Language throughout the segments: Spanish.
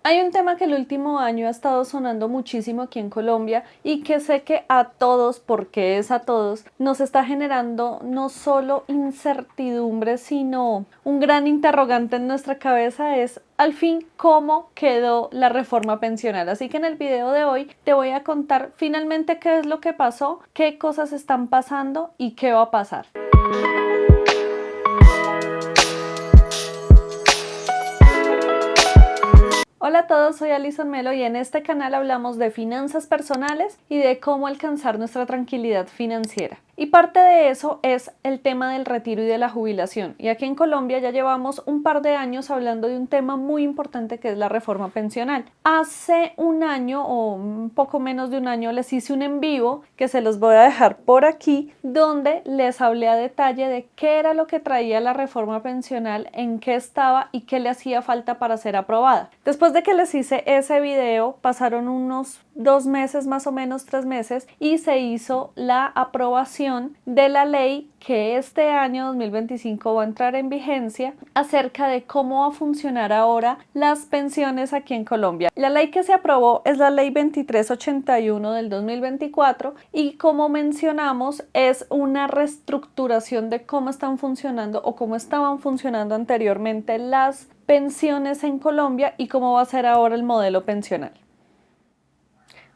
Hay un tema que el último año ha estado sonando muchísimo aquí en Colombia y que sé que a todos, porque es a todos, nos está generando no solo incertidumbre, sino un gran interrogante en nuestra cabeza es al fin cómo quedó la reforma pensional. Así que en el video de hoy te voy a contar finalmente qué es lo que pasó, qué cosas están pasando y qué va a pasar. Hola a todos, soy Alison Melo y en este canal hablamos de finanzas personales y de cómo alcanzar nuestra tranquilidad financiera. Y parte de eso es el tema del retiro y de la jubilación. Y aquí en Colombia ya llevamos un par de años hablando de un tema muy importante que es la reforma pensional. Hace un año o un poco menos de un año les hice un en vivo que se los voy a dejar por aquí, donde les hablé a detalle de qué era lo que traía la reforma pensional, en qué estaba y qué le hacía falta para ser aprobada. Después de que les hice ese video, pasaron unos 2 meses, más o menos 3 meses, y se hizo la aprobación de la ley que este año 2025 va a entrar en vigencia acerca de cómo va a funcionar ahora las pensiones aquí en Colombia. La ley que se aprobó es la ley 2381 del 2024 y como mencionamos es una reestructuración de cómo están funcionando o cómo estaban funcionando anteriormente las pensiones en Colombia y cómo va a ser ahora el modelo pensional.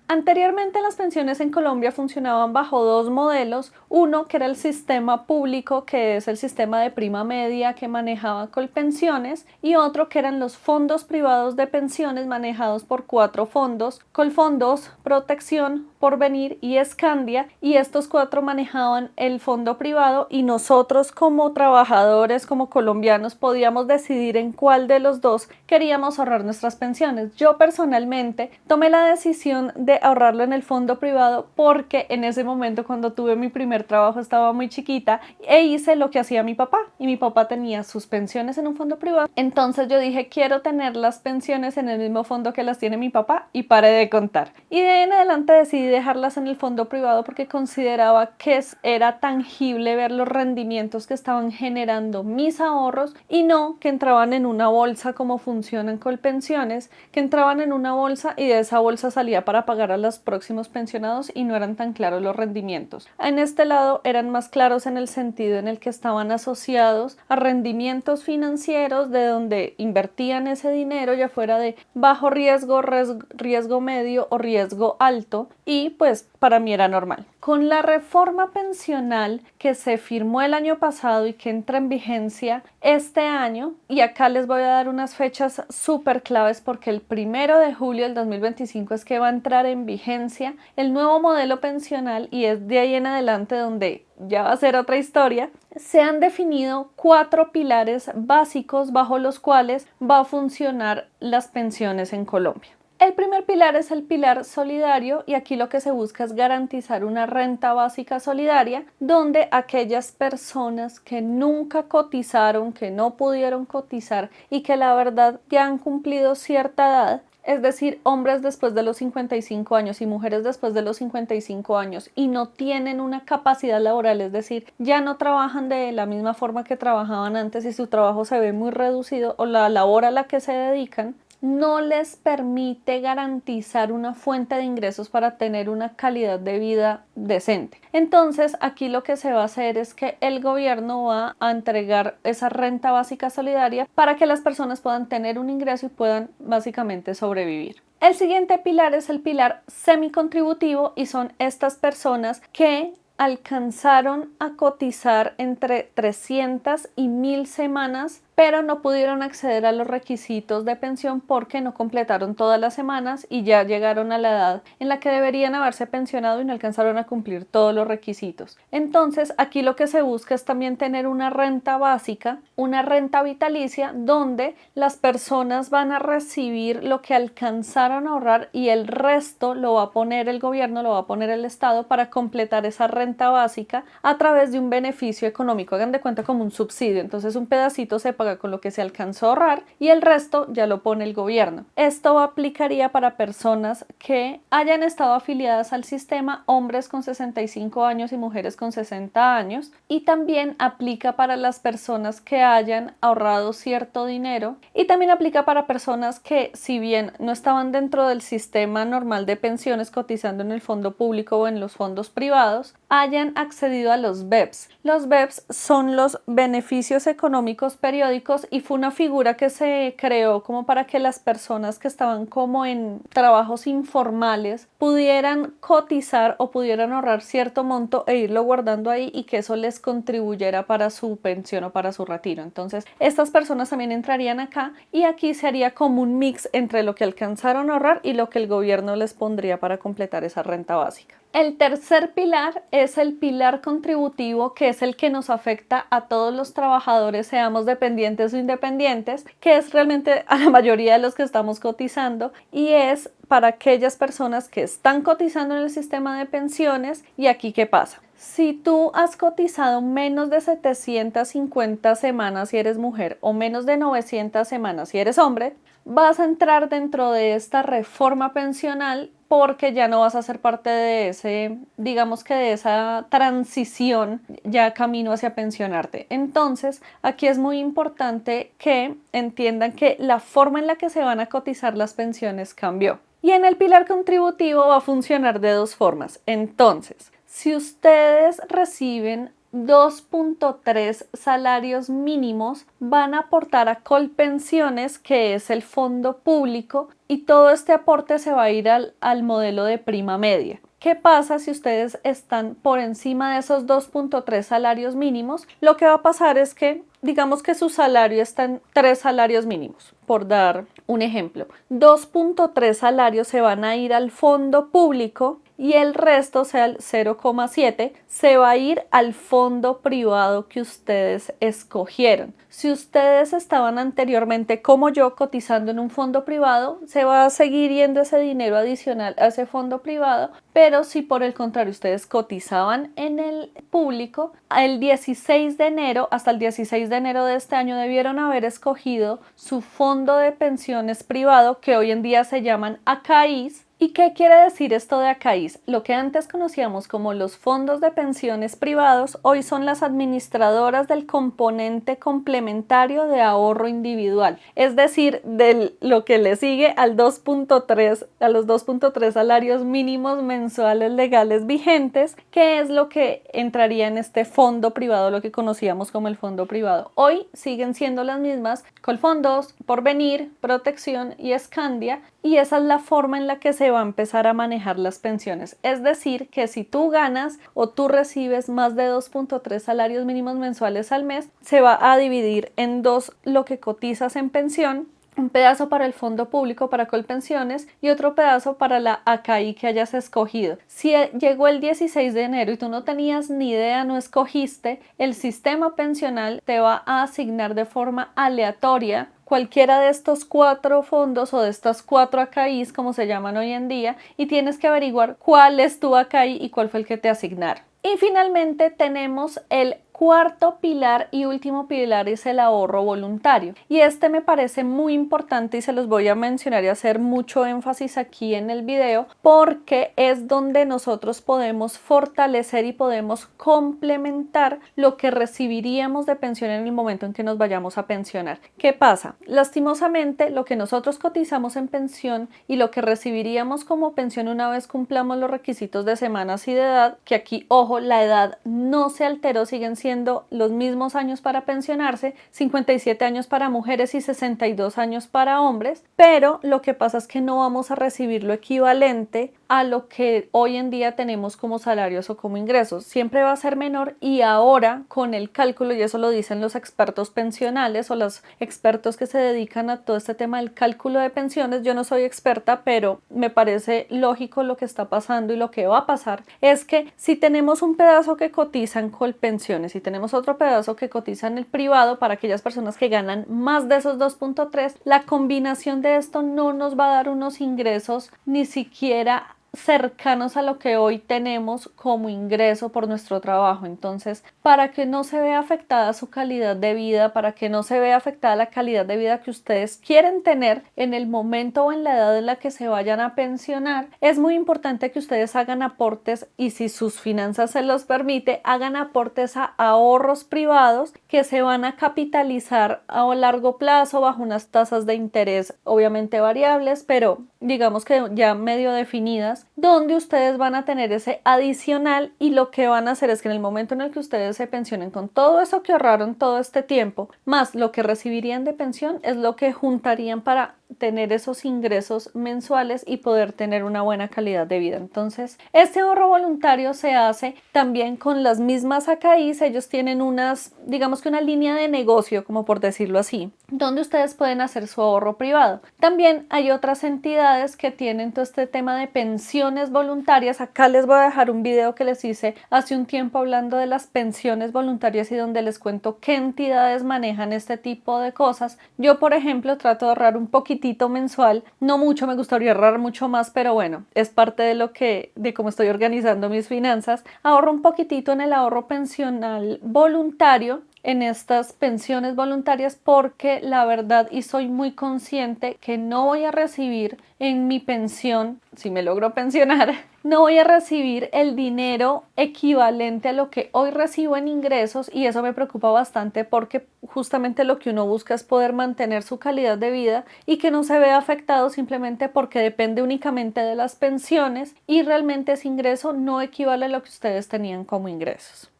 Anteriormente las pensiones en Colombia funcionaban bajo dos modelos, uno que era el sistema público, que es el sistema de prima media que manejaba Colpensiones, y otro que eran los fondos privados de pensiones manejados por 4 fondos, Colfondos, Protección, Porvenir y Escandia, y estos 4 manejaban el fondo privado y nosotros como trabajadores, como colombianos, podíamos decidir en cuál de los dos queríamos ahorrar nuestras pensiones. Yo personalmente tomé la decisión de ahorrarlo en el fondo privado porque en ese momento cuando tuve mi primer trabajo estaba muy chiquita e hice lo que hacía mi papá y mi papá tenía sus pensiones en un fondo privado, entonces yo dije quiero tener las pensiones en el mismo fondo que las tiene mi papá y paré de contar y de ahí en adelante decidí dejarlas en el fondo privado porque consideraba que era tangible ver los rendimientos que estaban generando mis ahorros y no que entraban en una bolsa como funcionan Colpensiones, que entraban en una bolsa y de esa bolsa salía para pagar a los próximos pensionados y no eran tan claros los rendimientos. En este lado eran más claros en el sentido en el que estaban asociados a rendimientos financieros de donde invertían ese dinero ya fuera de bajo riesgo, riesgo medio o riesgo alto y pues para mí era normal. Con la reforma pensional que se firmó el año pasado y que entra en vigencia este año, y acá les voy a dar unas fechas súper claves porque el 1 de julio del 2025 es que va a entrar en vigencia el nuevo modelo pensional y es de ahí en adelante donde ya va a ser otra historia. Se han definido 4 pilares básicos bajo los cuales va a funcionar las pensiones en Colombia. El primer pilar es el pilar solidario y aquí lo que se busca es garantizar una renta básica solidaria donde aquellas personas que nunca cotizaron, que no pudieron cotizar y que la verdad ya han cumplido cierta edad, es decir, hombres después de los 55 años y mujeres después de los 55 años y no tienen una capacidad laboral, es decir, ya no trabajan de la misma forma que trabajaban antes y su trabajo se ve muy reducido o la labor a la que se dedican no les permite garantizar una fuente de ingresos para tener una calidad de vida decente. Entonces, aquí lo que se va a hacer es que el gobierno va a entregar esa renta básica solidaria para que las personas puedan tener un ingreso y puedan básicamente sobrevivir. El siguiente pilar es el pilar semicontributivo y son estas personas que alcanzaron a cotizar entre 300 y 1000 semanas pero no pudieron acceder a los requisitos de pensión porque no completaron todas las semanas y ya llegaron a la edad en la que deberían haberse pensionado y no alcanzaron a cumplir todos los requisitos. Entonces, aquí lo que se busca es también tener una renta básica, una renta vitalicia, donde las personas van a recibir lo que alcanzaron a ahorrar y el resto lo va a poner el gobierno, lo va a poner el Estado para completar esa renta básica a través de un beneficio económico. Hagan de cuenta como un subsidio. Entonces, un pedacito se paga paga con lo que se alcanzó a ahorrar y el resto ya lo pone el gobierno. Esto aplicaría para personas que hayan estado afiliadas al sistema, hombres con 65 años y mujeres con 60 años, y también aplica para las personas que hayan ahorrado cierto dinero, y también aplica para personas que, si bien no estaban dentro del sistema normal de pensiones cotizando en el fondo público o en los fondos privados, hayan accedido a los BEPS. Los BEPS son los beneficios económicos periódicos y fue una figura que se creó como para que las personas que estaban como en trabajos informales pudieran cotizar o pudieran ahorrar cierto monto e irlo guardando ahí y que eso les contribuyera para su pensión o para su retiro. Entonces, estas personas también entrarían acá y aquí se haría como un mix entre lo que alcanzaron a ahorrar y lo que el gobierno les pondría para completar esa renta básica. El tercer pilar es el pilar contributivo, que es el que nos afecta a todos los trabajadores, seamos dependientes o independientes, que es realmente a la mayoría de los que estamos cotizando, y es para aquellas personas que están cotizando en el sistema de pensiones. ¿Y aquí qué pasa? Si tú has cotizado menos de 750 semanas si eres mujer o menos de 900 semanas si eres hombre, vas a entrar dentro de esta reforma pensional porque ya no vas a ser parte de ese, digamos que de esa transición ya camino hacia pensionarte. Entonces, aquí es muy importante que entiendan que la forma en la que se van a cotizar las pensiones cambió. Y en el pilar contributivo va a funcionar de dos formas. Entonces, si ustedes reciben 2.3 salarios mínimos, van a aportar a Colpensiones, que es el fondo público, y todo este aporte se va a ir al modelo de prima media. ¿Qué pasa si ustedes están por encima de esos 2.3 salarios mínimos? Lo que va a pasar es que, digamos que su salario está en 3 salarios mínimos, por dar un ejemplo. 2.3 salarios se van a ir al fondo público y el resto, o sea, el 0,7, se va a ir al fondo privado que ustedes escogieron. Si ustedes estaban anteriormente, como yo, cotizando en un fondo privado, se va a seguir yendo ese dinero adicional a ese fondo privado, pero si por el contrario ustedes cotizaban en el público, el 16 de enero, hasta el 16 de enero de este año, debieron haber escogido su fondo de pensiones privado, que hoy en día se llaman ACAIS. ¿Y qué quiere decir esto de ACAIS? Lo que antes conocíamos como los fondos de pensiones privados, hoy son las administradoras del componente complementario de ahorro individual, es decir, de lo que le sigue al 2.3, a los 2.3 salarios mínimos mensuales legales vigentes, que es lo que entraría en este fondo privado, lo que conocíamos como el fondo privado. Hoy siguen siendo las mismas: Colfondos, Porvenir, Protección y Scandia, y esa es la forma en la que se va a empezar a manejar las pensiones. Es decir, que si tú ganas o tú recibes más de 2.3 salarios mínimos mensuales al mes, se va a dividir en dos lo que cotizas en pensión, un pedazo para el fondo público para Colpensiones y otro pedazo para la ACAI que hayas escogido. Si llegó el 16 de enero y tú no tenías ni idea, no escogiste, el sistema pensional te va a asignar de forma aleatoria cualquiera de estos 4 fondos o de estas 4 ACAIs, como se llaman hoy en día, y tienes que averiguar cuál es tu ACAI y cuál fue el que te asignaron. Y finalmente tenemos el cuarto pilar y último pilar, es el ahorro voluntario, y este me parece muy importante y se los voy a mencionar y hacer mucho énfasis aquí en el video, porque es donde nosotros podemos fortalecer y podemos complementar lo que recibiríamos de pensión en el momento en que nos vayamos a pensionar. ¿Qué pasa? Lastimosamente, lo que nosotros cotizamos en pensión y lo que recibiríamos como pensión una vez cumplamos los requisitos de semanas y de edad, que aquí, ojo, la edad no se alteró, siguen siendo los mismos años para pensionarse, 57 años para mujeres y 62 años para hombres, pero lo que pasa es que no vamos a recibir lo equivalente a lo que hoy en día tenemos como salarios o como ingresos. Siempre va a ser menor, y ahora con el cálculo, y eso lo dicen los expertos pensionales o los expertos que se dedican a todo este tema del cálculo de pensiones, yo no soy experta, pero me parece lógico lo que está pasando y lo que va a pasar, es que si tenemos un pedazo que cotiza en Colpensiones y tenemos otro pedazo que cotiza en el privado para aquellas personas que ganan más de esos 2.3, la combinación de esto no nos va a dar unos ingresos ni siquiera cercanos a lo que hoy tenemos como ingreso por nuestro trabajo. Entonces, para que no se vea afectada su calidad de vida, para que no se vea afectada la calidad de vida que ustedes quieren tener en el momento o en la edad en la que se vayan a pensionar, es muy importante que ustedes hagan aportes y, si sus finanzas se los permite, hagan aportes a ahorros privados que se van a capitalizar a largo plazo bajo unas tasas de interés obviamente variables, pero digamos que ya medio definidas, donde ustedes van a tener ese adicional, y lo que van a hacer es que en el momento en el que ustedes se pensionen, con todo eso que ahorraron todo este tiempo, más lo que recibirían de pensión, es lo que juntarían para tener esos ingresos mensuales y poder tener una buena calidad de vida. Entonces, este ahorro voluntario se hace también con las mismas AKIs. Ellos tienen unas, digamos que una línea de negocio, como por decirlo así, donde ustedes pueden hacer su ahorro privado. También hay otras entidades que tienen todo este tema de pensiones voluntarias. Acá les voy a dejar un video que les hice hace un tiempo hablando de las pensiones voluntarias y donde les cuento qué entidades manejan este tipo de cosas. Yo, por ejemplo, trato de ahorrar un poquitito mensual, no mucho, me gustaría ahorrar mucho más, pero bueno, es parte de cómo estoy organizando mis finanzas. Ahorro un poquitito en el ahorro pensional voluntario, en estas pensiones voluntarias, porque la verdad, y soy muy consciente que no voy a recibir en mi pensión, si me logro pensionar, no voy a recibir el dinero equivalente a lo que hoy recibo en ingresos, y eso me preocupa bastante porque justamente lo que uno busca es poder mantener su calidad de vida y que no se vea afectado simplemente porque depende únicamente de las pensiones y realmente ese ingreso no equivale a lo que ustedes tenían como ingresos.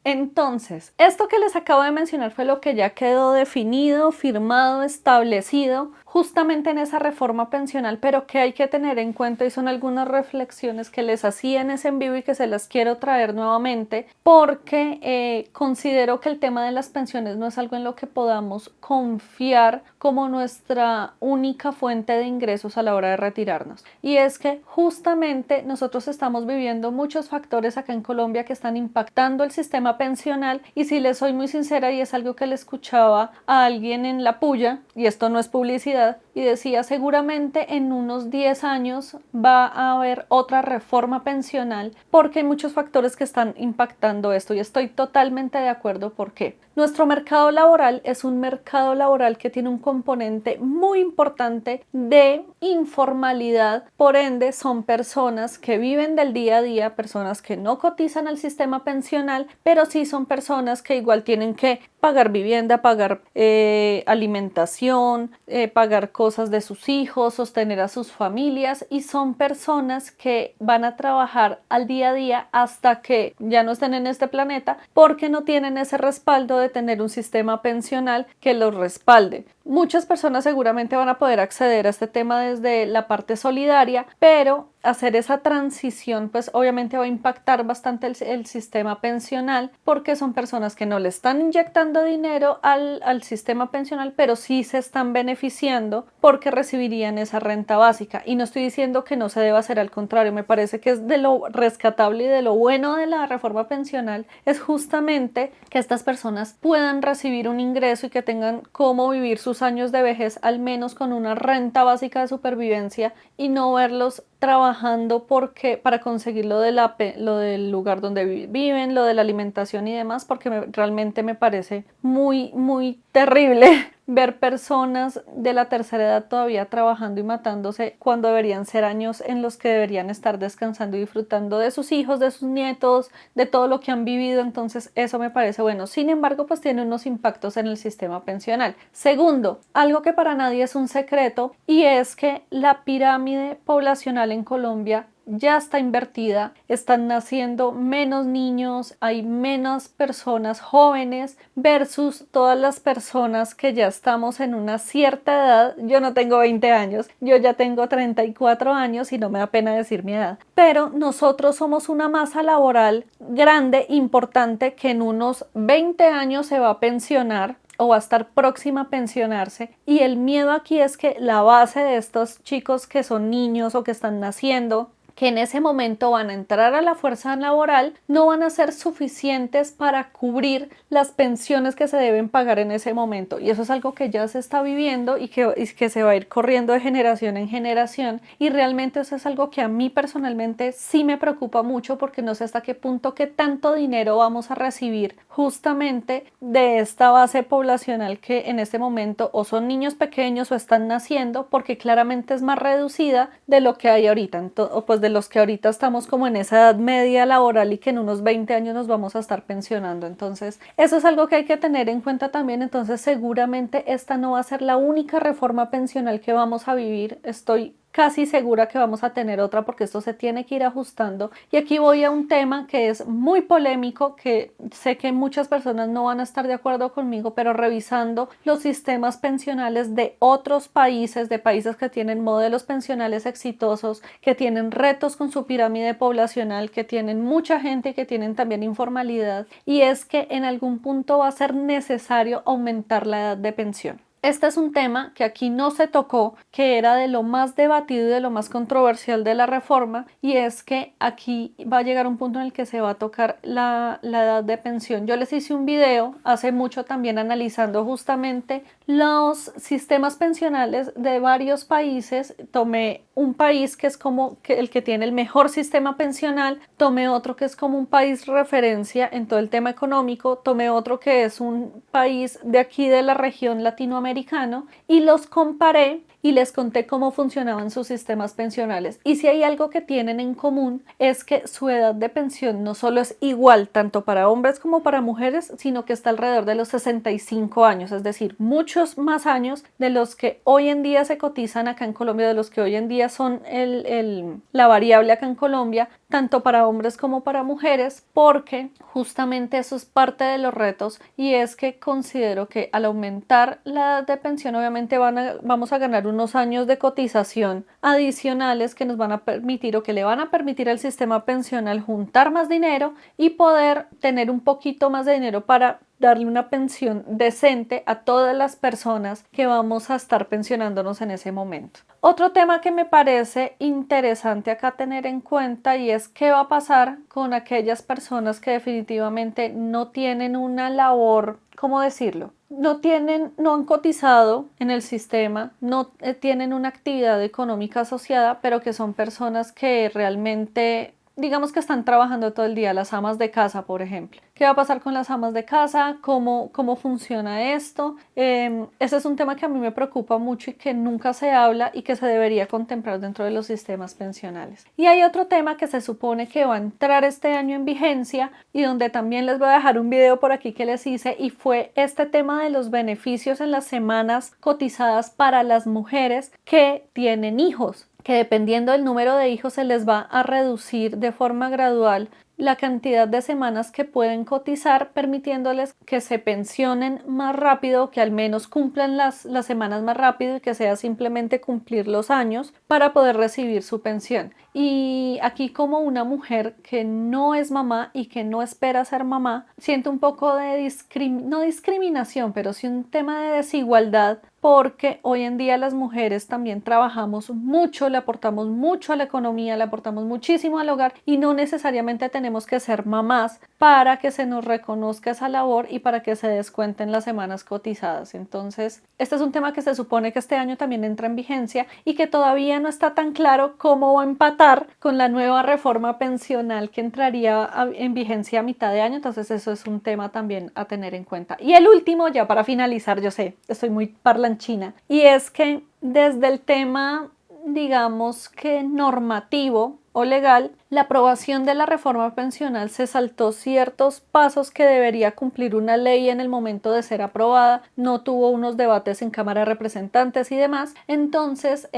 Entonces, esto que les acabo de mencionar fue lo que ya quedó definido, firmado, establecido justamente en esa reforma pensional, pero que hay que tener en cuenta, y son algunas reflexiones que les hacía en ese en vivo y que se las quiero traer nuevamente, porque considero que el tema de las pensiones no es algo en lo que podamos confiar como nuestra única fuente de ingresos a la hora de retirarnos. Y es que justamente nosotros estamos viviendo muchos factores acá en Colombia que están impactando el sistema pensional, y si les soy muy sincera, y es algo que le escuchaba a alguien en la puya, y esto no es publicidad, y decía, seguramente en unos 10 años va a haber otra reforma pensional porque hay muchos factores que están impactando esto, y estoy totalmente de acuerdo. Porque nuestro mercado laboral es un mercado laboral que tiene un componente muy importante de informalidad, por ende son personas que viven del día a día, personas que no cotizan al sistema pensional, pero sí son personas que igual tienen que pagar vivienda, pagar alimentación, pagar cosas de sus hijos, sostener a sus familias, y son personas que van a trabajar al día a día hasta que ya no estén en este planeta, porque no tienen ese respaldo de tener un sistema pensional que los respalde. Muchas personas seguramente van a poder acceder a este tema desde la parte solidaria, pero hacer esa transición pues obviamente va a impactar bastante el sistema pensional, porque son personas que no le están inyectando dinero al sistema pensional, pero sí se están beneficiando porque recibirían esa renta básica. Y no estoy diciendo que no se deba hacer, al contrario, me parece que es de lo rescatable y de lo bueno de la reforma pensional es justamente que estas personas puedan recibir un ingreso y que tengan cómo vivir sus años de vejez al menos con una renta básica de supervivencia, y no verlos trabajando para conseguir lo del lugar donde viven, lo de la alimentación y demás, porque realmente me parece muy, muy terrible ver personas de la tercera edad todavía trabajando y matándose cuando deberían ser años en los que deberían estar descansando y disfrutando de sus hijos, de sus nietos, de todo lo que han vivido. Entonces eso me parece bueno. Sin embargo, pues tiene unos impactos en el sistema pensional. Segundo, algo que para nadie es un secreto, y es que la pirámide poblacional en Colombia ya está invertida, están naciendo menos niños, hay menos personas jóvenes versus todas las personas que ya estamos en una cierta edad. Yo no tengo 20 años, yo ya tengo 34 años y no me da pena decir mi edad, pero nosotros somos una masa laboral grande, importante, que en unos 20 años se va a pensionar o va a estar próxima a pensionarse, y el miedo aquí es que la base de estos chicos que son niños o que están naciendo que en ese momento van a entrar a la fuerza laboral no van a ser suficientes para cubrir las pensiones que se deben pagar en ese momento. Y eso es algo que ya se está viviendo y que se va a ir corriendo de generación en generación. Y realmente eso es algo que a mí personalmente sí me preocupa mucho, porque no sé hasta qué punto qué tanto dinero vamos a recibir justamente de esta base poblacional que en este momento o son niños pequeños o están naciendo, porque claramente es más reducida de lo que hay ahorita, o pues de los que ahorita estamos como en esa edad media laboral y que en unos 20 años nos vamos a estar pensionando. Entonces eso es algo que hay que tener en cuenta también. Entonces seguramente esta no va a ser la única reforma pensional que vamos a vivir. Estoy casi segura que vamos a tener otra, porque esto se tiene que ir ajustando. Y aquí voy a un tema que es muy polémico, que sé que muchas personas no van a estar de acuerdo conmigo, pero revisando los sistemas pensionales de otros países, de países que tienen modelos pensionales exitosos, que tienen retos con su pirámide poblacional, que tienen mucha gente, que tienen también informalidad, y es que en algún punto va a ser necesario aumentar la edad de pensión. Este es un tema que aquí no se tocó, que era de lo más debatido y de lo más controversial de la reforma, y es que aquí va a llegar un punto en el que se va a tocar la edad de pensión. Yo les hice un video hace mucho también analizando justamente los sistemas pensionales de varios países. Tomé un país que es como el que tiene el mejor sistema pensional, tomé otro que es como un país referencia en todo el tema económico, tomé otro que es un país de aquí de la región latinoamericana, y los comparé y les conté cómo funcionaban sus sistemas pensionales. Y si hay algo que tienen en común, es que su edad de pensión no solo es igual tanto para hombres como para mujeres, sino que está alrededor de los 65 años, es decir, muchos más años de los que hoy en día se cotizan acá en Colombia, de los que hoy en día son la variable acá en Colombia, tanto para hombres como para mujeres, porque justamente eso es parte de los retos. Y es que considero que al aumentar la edad de pensión, obviamente vamos a ganar unos años de cotización adicionales que nos van a permitir, o que le van a permitir al sistema pensional, juntar más dinero y poder tener un poquito más de dinero para darle una pensión decente a todas las personas que vamos a estar pensionándonos en ese momento. Otro tema que me parece interesante acá tener en cuenta, y es qué va a pasar con aquellas personas que definitivamente no tienen una labor, ¿cómo decirlo? No han cotizado en el sistema, no tienen una actividad económica asociada, pero que son personas que realmente, digamos que están trabajando todo el día, las amas de casa, por ejemplo. ¿Qué va a pasar con las amas de casa? ¿Cómo funciona esto? Ese es un tema que a mí me preocupa mucho y que nunca se habla y que se debería contemplar dentro de los sistemas pensionales. Y hay otro tema que se supone que va a entrar este año en vigencia, y donde también les voy a dejar un video por aquí que les hice, y fue este tema de los beneficios en las semanas cotizadas para las mujeres que tienen hijos, que dependiendo del número de hijos se les va a reducir de forma gradual la cantidad de semanas que pueden cotizar, permitiéndoles que se pensionen más rápido, que al menos cumplan las semanas más rápido, y que sea simplemente cumplir los años para poder recibir su pensión. Y aquí, como una mujer que no es mamá y que no espera ser mamá, siento un poco de no discriminación, pero sí un tema de desigualdad, porque hoy en día las mujeres también trabajamos mucho, le aportamos mucho a la economía, le aportamos muchísimo al hogar, y no necesariamente tenemos que ser mamás para que se nos reconozca esa labor y para que se descuenten las semanas cotizadas. Entonces, este es un tema que se supone que este año también entra en vigencia, y que todavía no está tan claro cómo va a empatar con la nueva reforma pensional que entraría en vigencia a mitad de año. Entonces, eso es un tema también a tener en cuenta. Y el último, ya para finalizar, yo sé, estoy muy parlanchina, y es que desde el tema, digamos que normativo o legal, la aprobación de la reforma pensional se saltó ciertos pasos que debería cumplir una ley en el momento de ser aprobada, no tuvo unos debates en Cámara de Representantes y demás. Entonces,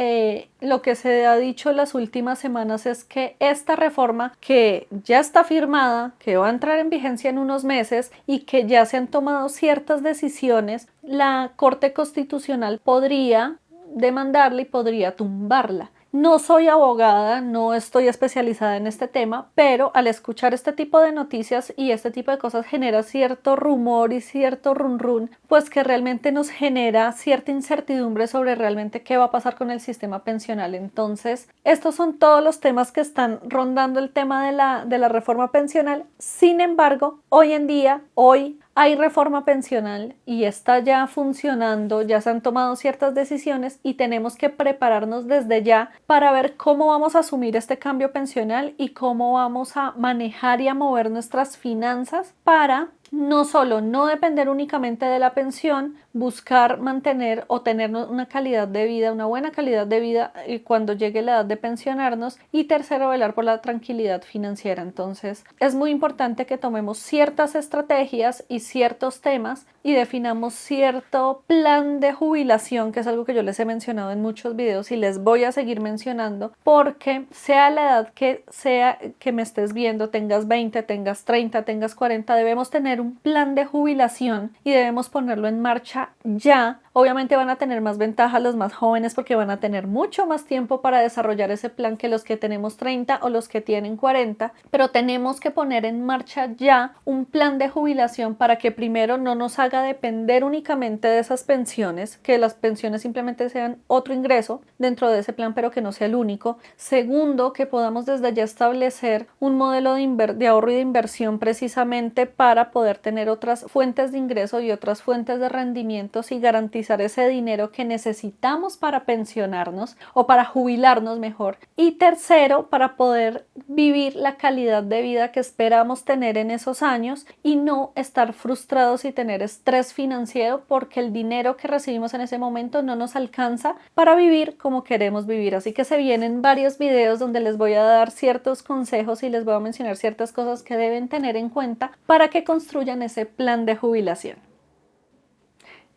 lo que se ha dicho las últimas semanas es que esta reforma, que ya está firmada, que va a entrar en vigencia en unos meses y que ya se han tomado ciertas decisiones, la Corte Constitucional podría demandarla y podría tumbarla. No soy abogada, no estoy especializada en este tema, pero al escuchar este tipo de noticias y este tipo de cosas genera cierto rumor y cierto run run, pues que realmente nos genera cierta incertidumbre sobre realmente qué va a pasar con el sistema pensional. Entonces, estos son todos los temas que están rondando el tema de la reforma pensional. Sin embargo, hoy en día, hoy hay reforma pensional y está ya funcionando, ya se han tomado ciertas decisiones y tenemos que prepararnos desde ya para ver cómo vamos a asumir este cambio pensional y cómo vamos a manejar y a mover nuestras finanzas para no solo no depender únicamente de la pensión, buscar mantener o tener una calidad de vida, una buena calidad de vida cuando llegue la edad de pensionarnos, y tercero, velar por la tranquilidad financiera. Entonces, es muy importante que tomemos ciertas estrategias y ciertos temas y definamos cierto plan de jubilación, que es algo que yo les he mencionado en muchos videos y les voy a seguir mencionando, porque sea la edad que sea que me estés viendo, tengas 20, tengas 30, tengas 40, debemos tener un plan de jubilación y debemos ponerlo en marcha ya. Obviamente van a tener más ventajas los más jóvenes porque van a tener mucho más tiempo para desarrollar ese plan que los que tenemos 30 o los que tienen 40, pero tenemos que poner en marcha ya un plan de jubilación para que primero no nos haga depender únicamente de esas pensiones, que las pensiones simplemente sean otro ingreso dentro de ese plan, pero que no sea el único. Segundo, que podamos desde ya establecer un modelo de ahorro y de inversión precisamente para poder tener otras fuentes de ingreso y otras fuentes de rendimientos y garantizar ese dinero que necesitamos para pensionarnos o para jubilarnos mejor. Y tercero, para poder vivir la calidad de vida que esperamos tener en esos años y no estar frustrados y tener estrés financiero porque el dinero que recibimos en ese momento no nos alcanza para vivir como queremos vivir. Así que se vienen varios videos donde les voy a dar ciertos consejos y les voy a mencionar ciertas cosas que deben tener en cuenta para que construyan ese plan de jubilación.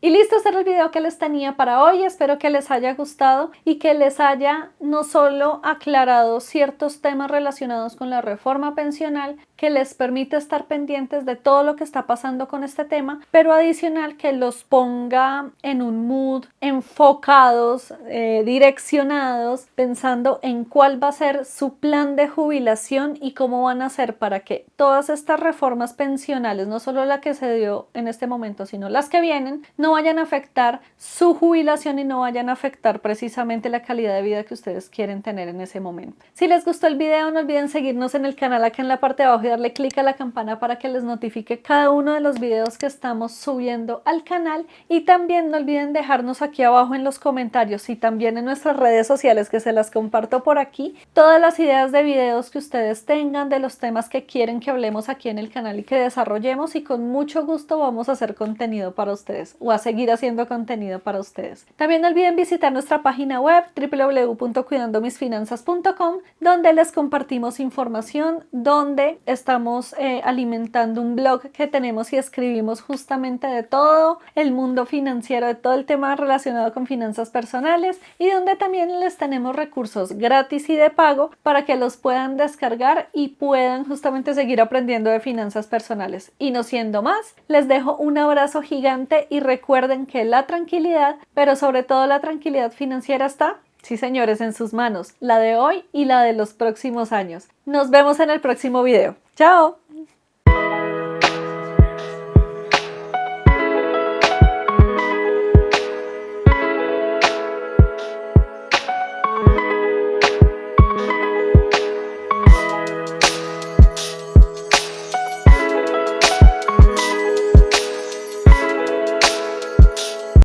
Y listo, este era el video que les tenía para hoy. Espero que les haya gustado y que les haya no solo aclarado ciertos temas relacionados con la reforma pensional, que les permite estar pendientes de todo lo que está pasando con este tema, pero adicional que los ponga en un mood, enfocados, direccionados, pensando en cuál va a ser su plan de jubilación y cómo van a hacer para que todas estas reformas pensionales, no solo la que se dio en este momento, sino las que vienen, no vayan a afectar su jubilación y no vayan a afectar precisamente la calidad de vida que ustedes quieren tener en ese momento. Si les gustó el video, no olviden seguirnos en el canal acá en la parte de abajo y darle clic a la campana para que les notifique cada uno de los videos que estamos subiendo al canal, y también no olviden dejarnos aquí abajo en los comentarios y también en nuestras redes sociales, que se las comparto por aquí, todas las ideas de videos que ustedes tengan, de los temas que quieren que hablemos aquí en el canal y que desarrollemos, y con mucho gusto vamos a hacer contenido para ustedes o a seguir haciendo contenido para ustedes. También no olviden visitar nuestra página web www.cuidandomisfinanzas.com, donde les compartimos información, donde estamos alimentando un blog que tenemos y escribimos justamente de todo el mundo financiero, de todo el tema relacionado con finanzas personales, y donde también les tenemos recursos gratis y de pago para que los puedan descargar y puedan justamente seguir aprendiendo de finanzas personales. Y no siendo más, les dejo un abrazo gigante y recuerden que la tranquilidad, pero sobre todo la tranquilidad financiera, está, sí señores, en sus manos, la de hoy y la de los próximos años. Nos vemos en el próximo video. ¡Chao!